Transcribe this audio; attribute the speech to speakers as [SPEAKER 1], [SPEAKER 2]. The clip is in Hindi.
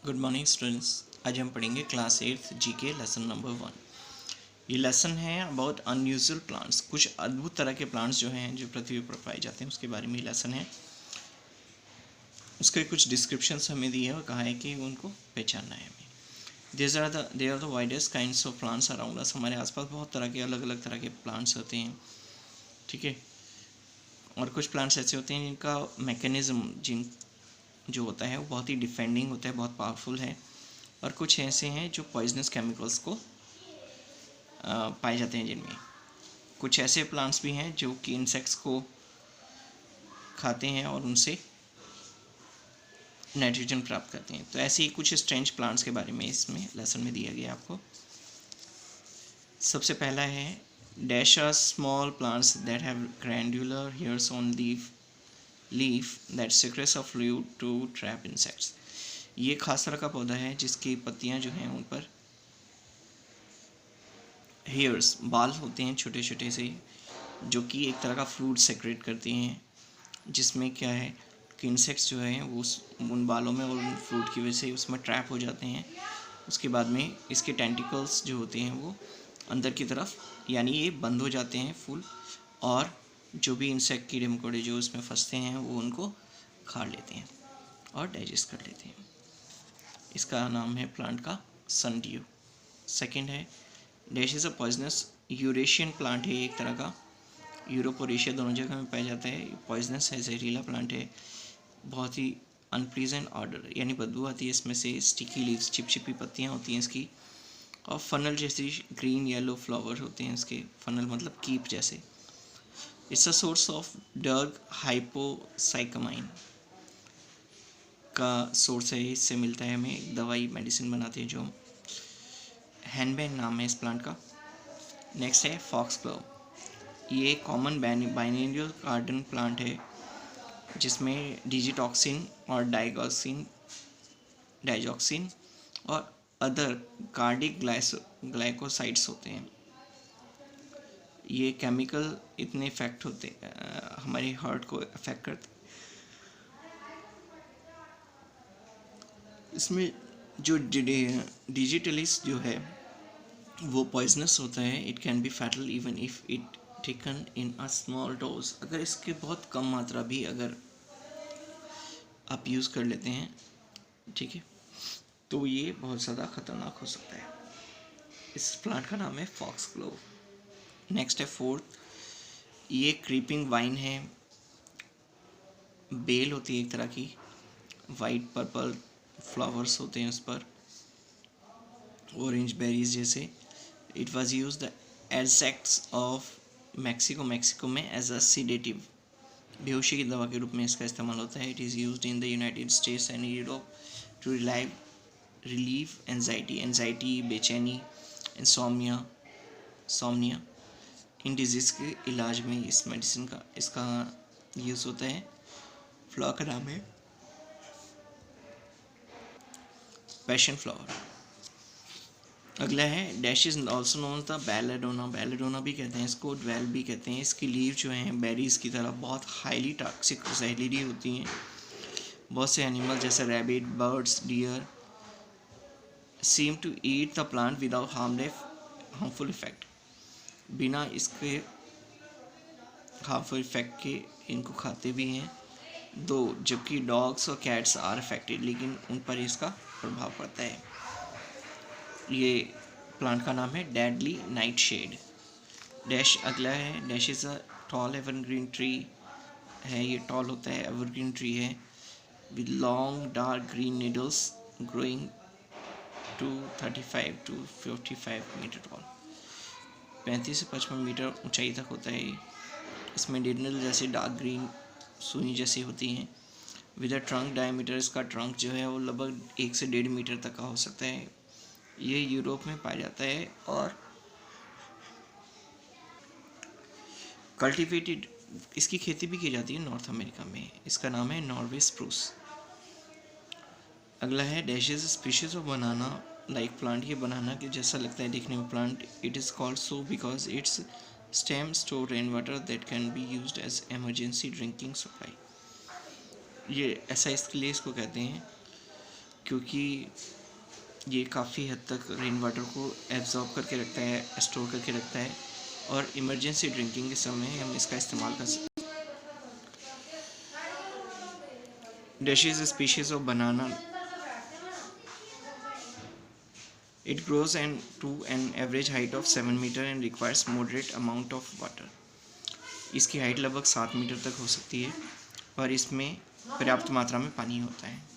[SPEAKER 1] Good morning students. आज हम पढ़ेंगे class 8th GK lesson number 1। ये लेसन है अबाउट अनयूजुअल प्लांट्स। कुछ अद्भुत तरह के प्लांट्स जो हैं जो पृथ्वी पर पाए जाते हैं उसके बारे में ये लेसन है। उसके कुछ डिस्क्रिप्शंस हमें दी है और कहा है कि उनको पहचानना है हमें। There are the widest kinds of plants around us. हमारे आसपास बहुत तरह के अलग अलग तरह के प्लांट्स होते हैं, ठीक है। और कुछ प्लांट्स ऐसे होते हैं जिनका मैकेनिज्म जो होता है वो बहुत ही डिफेंडिंग होता है, बहुत पावरफुल है। और कुछ ऐसे हैं जो पॉइजनस केमिकल्स को पाए जाते हैं जिनमें। कुछ ऐसे प्लांट्स भी हैं जो कि इंसेक्ट्स को खाते हैं और उनसे नाइट्रोजन प्राप्त करते हैं। तो ऐसे ही कुछ स्ट्रेंज प्लांट्स के बारे में इसमें लेसन में दिया गया आपको। सबसे पहला है dash are small plants that have glandular hairs on leaf that secretes a fluid to trap insects. ये खास तरह का पौधा है जिसकी पत्तियां जो हैं उन पर हेयर्स, बाल होते हैं छोटे छोटे से, जो कि एक तरह का फ्लूइड सेक्रेट करती हैं, जिसमें क्या है कि इंसेक्ट्स जो हैं वो उन बालों में और उन फ्लूइड की वजह से उसमें ट्रैप हो जाते हैं। उसके बाद में इसके टेंटिकल्स जो होते हैं वो अंदर की तरफ, यानी ये बंद हो जाते हैं फुल, और जो भी इंसेक्ट कीड़े मकोड़े जो उसमें फंसते हैं वो उनको खा लेते हैं और डाइजेस्ट कर लेते हैं। इसका नाम है प्लांट का सनड्यू। सेकेंड है dash is a poisonous Eurasian plant है। एक तरह का यूरोप और एशिया दोनों जगह में पाया जाता है। पॉइजनस है, जहरीला प्लांट है, बहुत ही अनप्लीजेंट ऑर्डर यानी बदबू आती है इसमें से। स्टिकी लीव्स, चिपचिपी पत्तियाँ होती हैं इसकी, और फनल जैसी ग्रीन येलो फ्लावर होते हैं इसके। फनल मतलब कीप जैसे। इट्स अ सोर्स ऑफ डर्ग हाइपोसाइकमाइन का सोर्स है, इससे मिलता है हमें। दवाई मेडिसिन बनाते हैं जो। हैनबेन नाम है इस प्लांट का। नेक्स्ट है फॉक्सग्लोव। ये कॉमन बाइनेरियल गार्डन प्लांट है जिसमें डिजिटॉक्सिन और डाइजॉक्सिन और अदर कार्डिक ग्लाइकोसाइड्स होते हैं। ये केमिकल इतने इफेक्ट होते हमारे हार्ट को अफेक्ट करते। इसमें जो डिजिटलिस जो है वो पॉइजनस होता है। It can be fatal even if it taken in a small dose. अगर इसके बहुत कम मात्रा भी अगर आप यूज़ कर लेते हैं, ठीक है, तो ये बहुत ज़्यादा ख़तरनाक हो सकता है। इस प्लांट का नाम है फॉक्सग्लोव। नेक्स्ट है फोर्थ, ये क्रीपिंग वाइन है। बेल होती है एक तरह की, वाइट पर्पल फ्लावर्स होते हैं उस पर, ऑरेंज बेरीज जैसे। It was use the Aztecs of Mexico में एज अ सीडेटिव, बेहोशी की दवा के रूप में इसका इस्तेमाल होता है। It is used in the United States and Europe to relieve anxiety, बेचैनी, सोमनिया। इन डिजीज़ के इलाज में इस मेडिसिन का इसका यूज़ होता है। फ्लावर का नाम है पैशन फ्लावर। अगला है dash is also known the belladonna. Belladonna भी कहते हैं इसको, ड्वेल भी कहते हैं। इसकी लीव जो हैं बेरीज की तरह बहुत हाईली टॉक्सिक जहरीली होती हैं। बहुत से एनिमल जैसे rabbit, birds, deer seem to eat the plant without harmful effect. बिना इसके हार्मफुल इफेक्ट के इनको खाते भी हैं दो, जबकि डॉग्स और कैट्स आर अफेक्टेड, लेकिन उन पर इसका प्रभाव पड़ता है। ये प्लांट का नाम है डेडली नाइट शेड। डैश अगला है dash is a tall evergreen tree है। ये टॉल होता है, एवरग्रीन ट्री है, with long dark green needles growing to 35 to 55 metre tall. 35 से 55 मीटर ऊंचाई तक होता है। इसमें नीडल जैसे डार्क ग्रीन सुई जैसी होती हैं। विद अ ट्रंक डायमीटर, इसका ट्रंक जो है वो लगभग 1 से 1.5 मीटर तक का हो सकता है। ये यूरोप में पाया जाता है और कल्टिवेटेड इसकी खेती भी की जाती है नॉर्थ अमेरिका में। इसका नाम है नॉर्वे स्प्रूस। अगला है dashes species of banana like plant. ये बनाना के जैसा लगता है देखने में plant. It is called so because its stem store rain water that can be used as emergency drinking supply. ये ऐसा इसके लिए इसको कहते हैं क्योंकि ये काफ़ी हद तक रेन वाटर को एब्जॉर्ब करके रखता है, स्टोर करके रखता है, और इमरजेंसी ड्रिंकिंग के समय हम इसका इस्तेमाल कर सकते हैं। Dash is a species of banana. It grows to an average height of 7 meter and requires moderate amount of water. इसकी हाइट लगभग 7 मीटर तक हो सकती है और इसमें पर्याप्त मात्रा में पानी होता है।